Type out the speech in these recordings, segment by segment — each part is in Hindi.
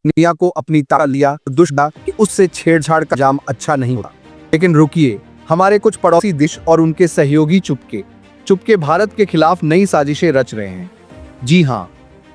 दुनिया को अपनी ताकत लिया दुश्मन कि उससे छेड़छाड़ का जाम अच्छा नहीं होता। लेकिन रुकिए, हमारे कुछ पड़ोसी देश और उनके सहयोगी चुपके चुपके भारत के खिलाफ नई साजिशें रच रहे हैं। जी हाँ,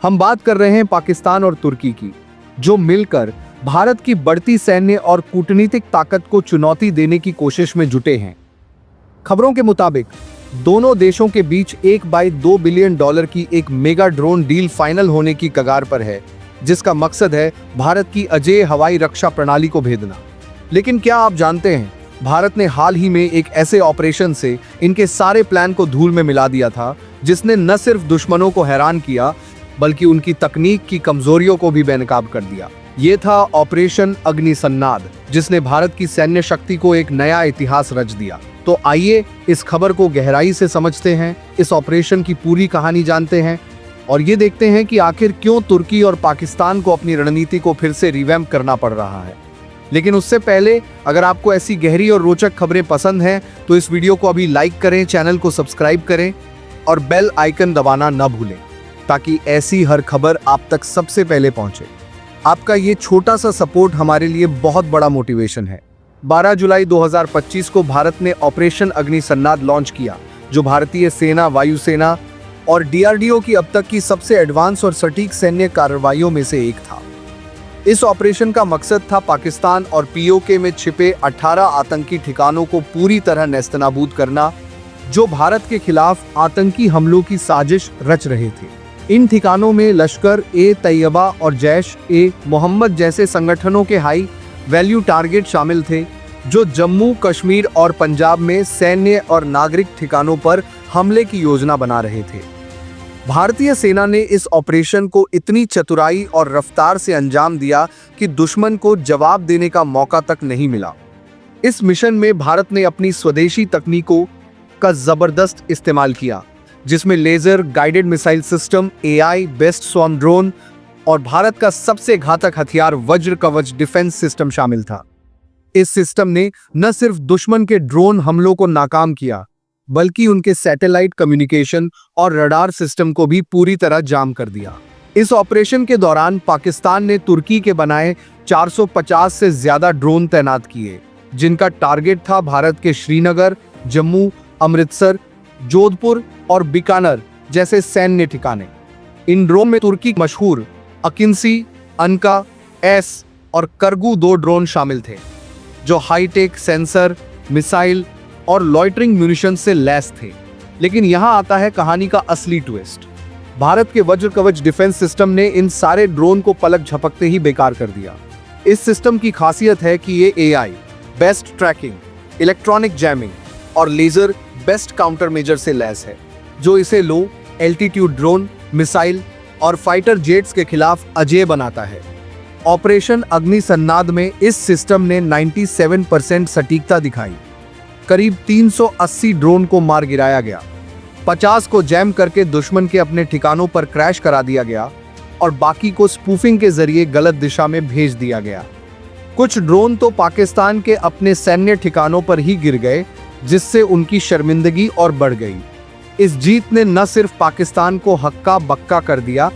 हम बात कर रहे हैं पाकिस्तान और तुर्की की, जो मिलकर भारत की बढ़ती सैन्य और कूटनीतिक ताकत को चुनौती देने की कोशिश में जुटे हैं। खबरों के मुताबिक दोनों देशों के बीच $1 बिलियन की एक मेगा ड्रोन डील फाइनल होने की कगार पर है, जिसका मकसद है भारत की अजेय हवाई रक्षा प्रणाली को भेदना। लेकिन क्या आप जानते हैं, भारत ने हाल ही में एक ऐसे ऑपरेशन से इनके सारे प्लान को धूल में मिला दिया था, जिसने न सिर्फ दुश्मनों को हैरान किया बल्कि उनकी तकनीक की कमजोरियों को भी बेनकाब कर दिया। ये था ऑपरेशन अग्निसन्नाद, जिसने भारत की सैन्य शक्ति को एक नया इतिहास रच दिया। तो आइए इस खबर को गहराई से समझते हैं, इस ऑपरेशन की पूरी कहानी जानते हैं और ये देखते हैं कि आखिर क्यों तुर्की और पाकिस्तान को अपनी रणनीति को फिर से रिवैम्प करना पड़ रहा है। लेकिन उससे पहले, अगर आपको ऐसी गहरी और रोचक खबरें पसंद हैं तो इस वीडियो को अभी लाइक करें, चैनल को सब्सक्राइब करें और बेल आइकन दबाना न भूलें, ताकि ऐसी हर खबर आप तक सबसे पहले पहुंचे। आपका ये छोटा सा सपोर्ट हमारे लिए बहुत बड़ा मोटिवेशन है। 12 जुलाई 2025 को भारत ने ऑपरेशन अग्निसन्नाद लॉन्च किया, जो भारतीय सेना, वायुसेना और डीआरडीओ की अब तक की सबसे एडवांस और सटीक सैन्य कार्रवाइयों में से एक था। इस ऑपरेशन का मकसद था पाकिस्तान और पीओके में छिपे 18 आतंकी ठिकानों को पूरी तरह नेस्तनाबूद करना, जो भारत के खिलाफ आतंकी हमलों की साजिश रच रहे थे। इन ठिकानों में लश्कर ए तैयबा और जैश ए मोहम्मद जैसे संगठनों के हाई वैल्यू टारगेट शामिल थे, जो जम्मू कश्मीर और पंजाब में सैन्य और नागरिक ठिकानों पर हमले की योजना बना रहे थे। भारतीय सेना ने इस ऑपरेशन को इतनी चतुराई और रफ्तार से अंजाम दिया कि दुश्मन को जवाब देने का मौका तक नहीं मिला। इस मिशन में भारत ने अपनी स्वदेशी तकनीकों का जबरदस्त इस्तेमाल किया, जिसमें laser guided missile system, AI based swarm drone और भारत का सबसे घातक हथियार वज्र कवच डिफेंस सिस्टम शामिल था। इस सिस्टम ने न सिर्फ दुश्मन के ड्रोन हमलों को नाकाम किया, बल्कि उनके सैटेलाइट कम्युनिकेशन और रडार सिस्टम को भी पूरी तरह जाम कर दिया। इस ऑपरेशन के दौरान पाकिस्तान ने तुर्की के बनाए 450 से ज्यादा ड्रोन तैनात किए, जिनका टारगेट था भारत के श्रीनगर, जम्मू, अमृतसर, जोधपुर और बीकानेर जैसे सैन्य ठिकाने। इन ड्रोन में तुर्की मशहूर अकिंसी, अनका एस और करगू 2 ड्रोन शामिल थे, जो हाईटेक सेंसर, मिसाइल और लॉइटरिंग म्यूनिशन से लैस थे। लेकिन यहां आता है कहानी का असली ट्विस्ट। भारत के वज्र कवच डिफेंस सिस्टम ने इन सारे ड्रोन को पलक झपकते ही बेकार कर दिया। इस सिस्टम की खासियत है कि ये AI based tracking, electronic jamming और लेजर बेस्ट काउंटर मेजर से लैस है, जो इसे लो एल्टीट्यूड ड्रोन, मिसाइल और फाइटर जेट्स के खिलाफ अजेय बनाता है। ऑपरेशन अग्निसन्नाद में इस सिस्टम ने 97% सटीकता दिखाई। करीब 380 ड्रोन को मार गिराया गया, 50 को जैम करके दुश्मन के अपने ठिकानों पर क्रैश करा दिया गया और बाकी को स्पूफिंग के जरिए गलत दिशा में भेज दिया गया। कुछ ड्रोन तो पाकिस्तान के अपने सैन्य ठिकानों पर ही गिर गए, जिससे उनकी शर्मिंदगी और बढ़ गई। इस जीत ने न सिर्फ पाकिस्तान को हक्का बक्का कर दिया,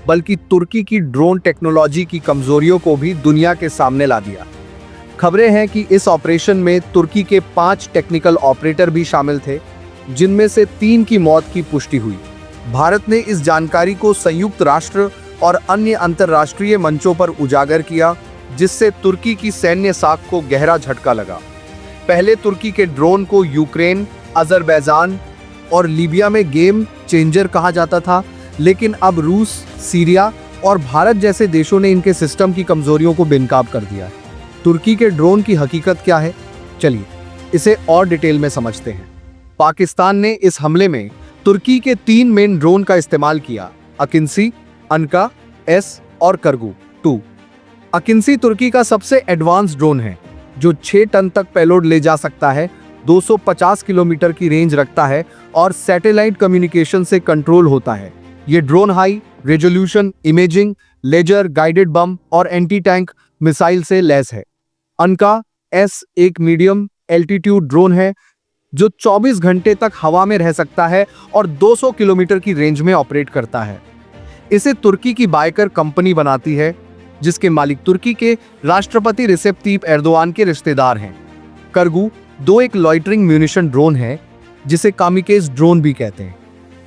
बल्कि तुर्की की ड्रोन टेक्नोलॉजी की कमजोरियों को भी दुनिया के सामने ला दिया। खबरें हैं कि इस ऑपरेशन में तुर्की के 5 टेक्निकल ऑपरेटर भी शामिल थे, जिनमें से 3 की मौत की पुष्टि हुई। भारत ने इस जानकारी को संयुक्त राष्ट्र और अन्य अंतर्राष्ट्रीय मंचों पर उजागर किया, जिससे तुर्की की सैन्य साख को गहरा झटका लगा। पहले तुर्की के ड्रोन को यूक्रेन, अजरबैजान और लीबिया में गेम चेंजर कहा जाता था, लेकिन अब रूस, सीरिया और भारत जैसे देशों ने इनके सिस्टम की कमजोरियों को बेनकाब कर दिया है। तुर्की के ड्रोन की हकीकत क्या है, चलिए इसे और डिटेल में समझते हैं। पाकिस्तान ने इस हमले में तुर्की के 3 मेन ड्रोन का इस्तेमाल किया, अकिंसी, अनका एस और करगू 2। अकिंसी तुर्की का सबसे एडवांस ड्रोन है, जो 6 टन तक पेलोड ले जा सकता है, 250 किलोमीटर की रेंज रखता है और सैटेलाइट कम्युनिकेशन से कंट्रोल होता है। ये drone high resolution imaging, laser guided bomb और एंटी टैंक मिसाइल से लैस है। अनका एस एक मीडियम एल्टीट्यूड ड्रोन है, जो 24 घंटे तक हवा में रह सकता है और 200 किलोमीटर की रेंज में ऑपरेट करता है। इसे तुर्की की बायकर कंपनी बनाती है जिसके मालिक तुर्की के राष्ट्रपति रिसेप तय्यिप एर्दोआन के रिश्तेदार हैं। करगू एक लॉइटरिंग म्यूनिशन ड्रोन है जिसे कामिकेज ड्रोन भी कहते हैं।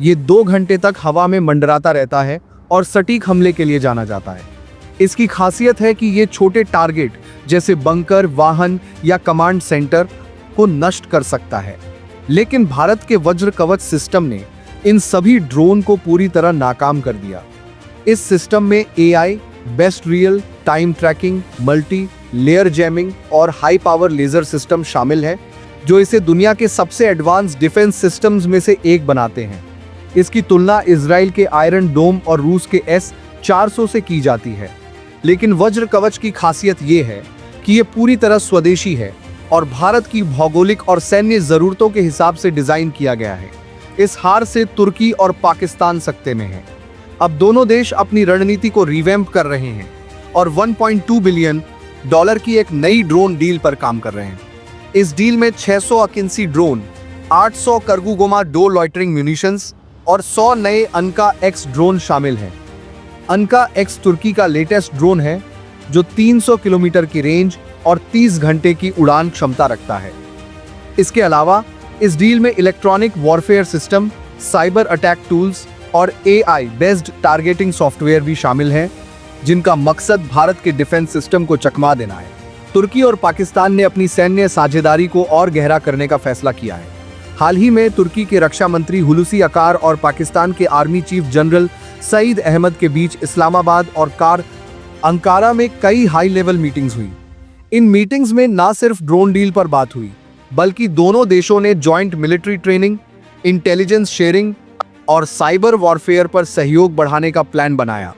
ये 2 घंटे तक हवा में मंडराता रहता है और सटीक हमले के लिए जाना जाता है। इसकी खासियत है कि ये छोटे टारगेट जैसे बंकर, वाहन या कमांड सेंटर को नष्ट कर सकता है। लेकिन भारत के वज्र कवच सिस्टम ने इन सभी ड्रोन को पूरी तरह नाकाम कर दिया। इस सिस्टम में AI, based real time tracking, multi layer jamming और हाई पावर लेजर सिस्टम शामिल है, जो इसे दुनिया के सबसे एडवांस डिफेंस सिस्टम्स में से एक बनाते हैं। इसकी तुलना इजराइल के आयरन डोम और रूस के S-400 से की जाती है। लेकिन वज्र कवच की खासियत ये है कि ये पूरी तरह स्वदेशी है और भारत की भौगोलिक और सैन्य जरूरतों के हिसाब से डिजाइन किया गया है। इस हार से तुर्की और पाकिस्तान सकते में हैं। अब दोनों देश अपनी रणनीति को रिवैम्प कर रहे हैं और $1.2 बिलियन की एक नई ड्रोन डील पर काम कर रहे हैं। इस डील में 600 अकिंसी ड्रोन, 800 करगुगोमा 2 लॉइटरिंग म्यूनिशंस और 100 नए अनका X ड्रोन शामिल हैं। अनका X तुर्की का लेटेस्ट ड्रोन है जो 300 किलोमीटर की रेंज और 30 घंटे की उड़ान क्षमता रखता है। इसके अलावा इस डील में electronic warfare system, cyber attack tools और AI बेस्ड टारगेटिंग सॉफ्टवेयर भी शामिल हैं, जिनका मकसद भारत के डिफेंस सिस्टम को चकमा देना है। तुर्की और पाकिस्तान ने अपनी सैन्य साझेदारी को और गहरा करने का फैसला किया है। हाल ही में तुर्की के रक्षा मंत्री हुलूसी अकार और पाकिस्तान के army chief general Saeed Ahmed के बीच इस्लामाबाद और अंकारा में कई हाई लेवल मीटिंग्स हुई। इन मीटिंग्स में न सिर्फ ड्रोन डील पर बात हुई, बल्कि दोनों देशों ने joint military training, intelligence sharing और साइबर वॉरफेयर पर सहयोग बढ़ाने का प्लान बनाया।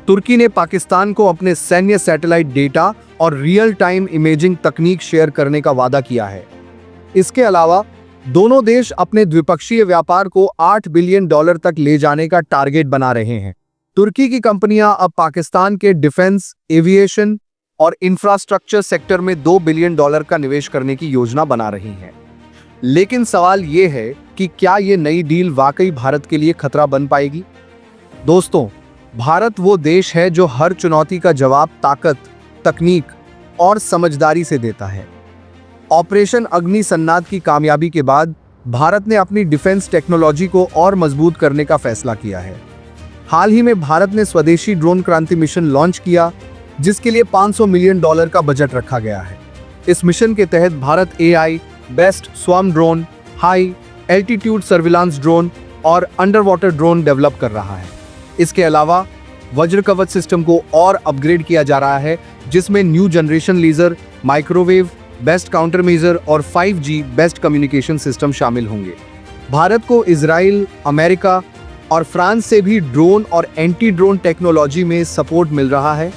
तुर्की ने पाकिस्तान को अपने सैन्य सैटेलाइट डेटा और रियल टाइम इमेजिंग तकनीक शेयर करने का वादा किया है। इसके अलावा दोनों देश अपने द्विपक्षीय व्यापार को $8 बिलियन तक ले जाने का टारगेट बना रहे हैं। तुर्की की कंपनियां अब पाकिस्तान के डिफेंस, एविएशन और इंफ्रास्ट्रक्चर सेक्टर में $2 बिलियन का निवेश करने की योजना बना रही हैं। लेकिन सवाल ये है कि क्या ये नई डील वाकई भारत के लिए खतरा बन पाएगी? दोस्तों, भारत वो देश है जो हर चुनौती का जवाब ताकत, तकनीक और समझदारी से देता है। ऑपरेशन अग्नि सन्नाद की कामयाबी के बाद भारत ने अपनी डिफेंस टेक्नोलॉजी को और मजबूत करने का फैसला किया है। हाल ही में भारत ने स्वदेशी ड्रोन क्रांति मिशन लॉन्च किया, जिसके लिए $500 मिलियन का बजट रखा गया है। इस मिशन के तहत Bharat AI best swarm drone, high altitude surveillance drone और अंडर वाटर ड्रोन डेवलप कर रहा है। इसके अलावा वज्र कवच सिस्टम को और अपग्रेड किया जा रहा है, जिसमें new generation laser, microwave based counter measure और 5G बेस्ट कम्युनिकेशन सिस्टम शामिल होंगे। भारत को इजराइल, अमेरिका और फ्रांस से भी ड्रोन और एंटी ड्रोन टेक्नोलॉजी में सपोर्ट मिल रहा है,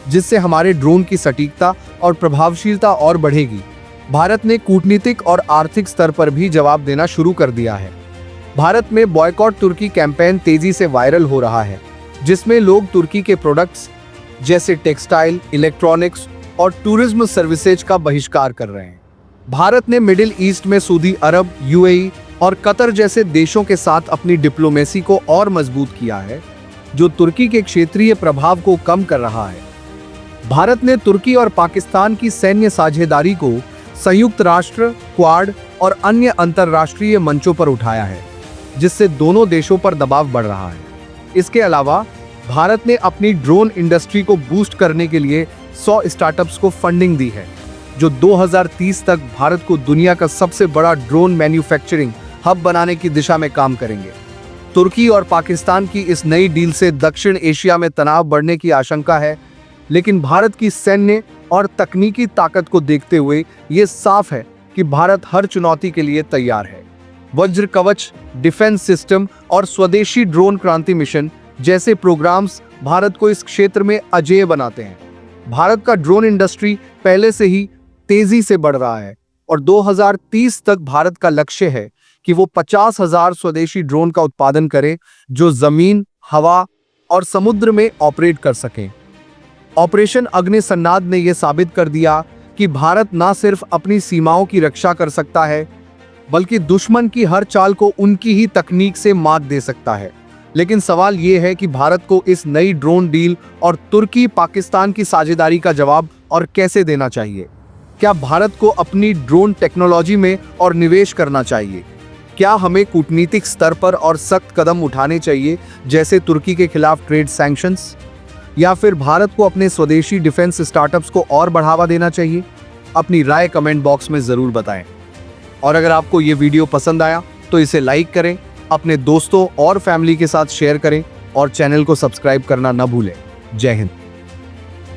जिससे हमारे ड्रोन की सटीकता और प्रभावशीलता और बढ़ेगी। भारत ने कूटनीतिक और आर्थिक स्तर पर भी जवाब देना शुरू कर दिया है। भारत में बॉयकॉट तुर्की कैंपेन तेजी से वायरल हो रहा है, जिसमें लोग तुर्की के प्रोडक्ट्स जैसे टेक्सटाइल, इलेक्ट्रॉनिक्स और टूरिज्म सर्विसेज का बहिष्कार कर रहे हैं। भारत ने मिडिल ईस्ट में सऊदी अरब, UAE और कतर जैसे देशों के साथ अपनी डिप्लोमेसी को और मजबूत किया है, जो तुर्की के क्षेत्रीय प्रभाव को कम कर रहा है। भारत ने तुर्की और पाकिस्तान की सैन्य साझेदारी को संयुक्त राष्ट्र, क्वाड और अन्य अंतर्राष्ट्रीय मंचों पर उठाया है, जिससे दोनों देशों पर दबाव बढ़ रहा है। इसके अलावा भारत ने अपनी ड्रोन इंडस्ट्री को बूस्ट करने के लिए 100 स्टार्टअप्स को फंडिंग दी है, जो 2030 तक भारत को दुनिया का सबसे बड़ा ड्रोन मैन्युफैक्चरिंग हब बनाने की दिशा में काम करेंगे। तुर्की और पाकिस्तान की इस नई डील से दक्षिण एशिया में तनाव बढ़ने की आशंका है, लेकिन भारत की सैन्य और तकनीकी ताकत को देखते हुए ये साफ है कि भारत हर चुनौती के लिए तैयार है। वज्र कवच, डिफेंस सिस्टम और स्वदेशी ड्रोन क्रांति मिशन जैसे प्रोग्राम्स भारत को इस क्षेत्र में अजेय बनाते हैं। भारत का ड्रोन इंडस्ट्री पहले से ही तेजी से बढ़ रहा है और 2030 तक भारत का लक्ष्य है कि वो 50,000 स्वदेशी ड्रोन का उत्पादन करे, जो जमीन, हवा और समुद्र में ऑपरेट कर सकें। ऑपरेशन अग्नि सन्नाद ने यह साबित कर दिया कि भारत न सिर्फ अपनी सीमाओं की रक्षा कर सकता है, बल्कि दुश्मन की हर चाल को उनकी ही तकनीक से मात दे सकता है। लेकिन सवाल ये है कि भारत को इस नई ड्रोन डील और तुर्की पाकिस्तान की साझेदारी का जवाब और कैसे देना चाहिए। क्या भारत को अपनी ड्रोन टेक्नोलॉजी में और निवेश करना चाहिए? क्या हमें कूटनीतिक स्तर पर और सख्त कदम उठाने चाहिए, जैसे तुर्की के खिलाफ ट्रेड सैंक्शंस? या फिर भारत को अपने स्वदेशी डिफेंस स्टार्टअप्स को और बढ़ावा देना चाहिए? अपनी राय कमेंट बॉक्स में जरूर बताएं। और अगर आपको ये वीडियो पसंद आया तो इसे लाइक करें, अपने दोस्तों और फैमिली के साथ शेयर करें और चैनल को सब्सक्राइब करना न भूलें। जय हिंद।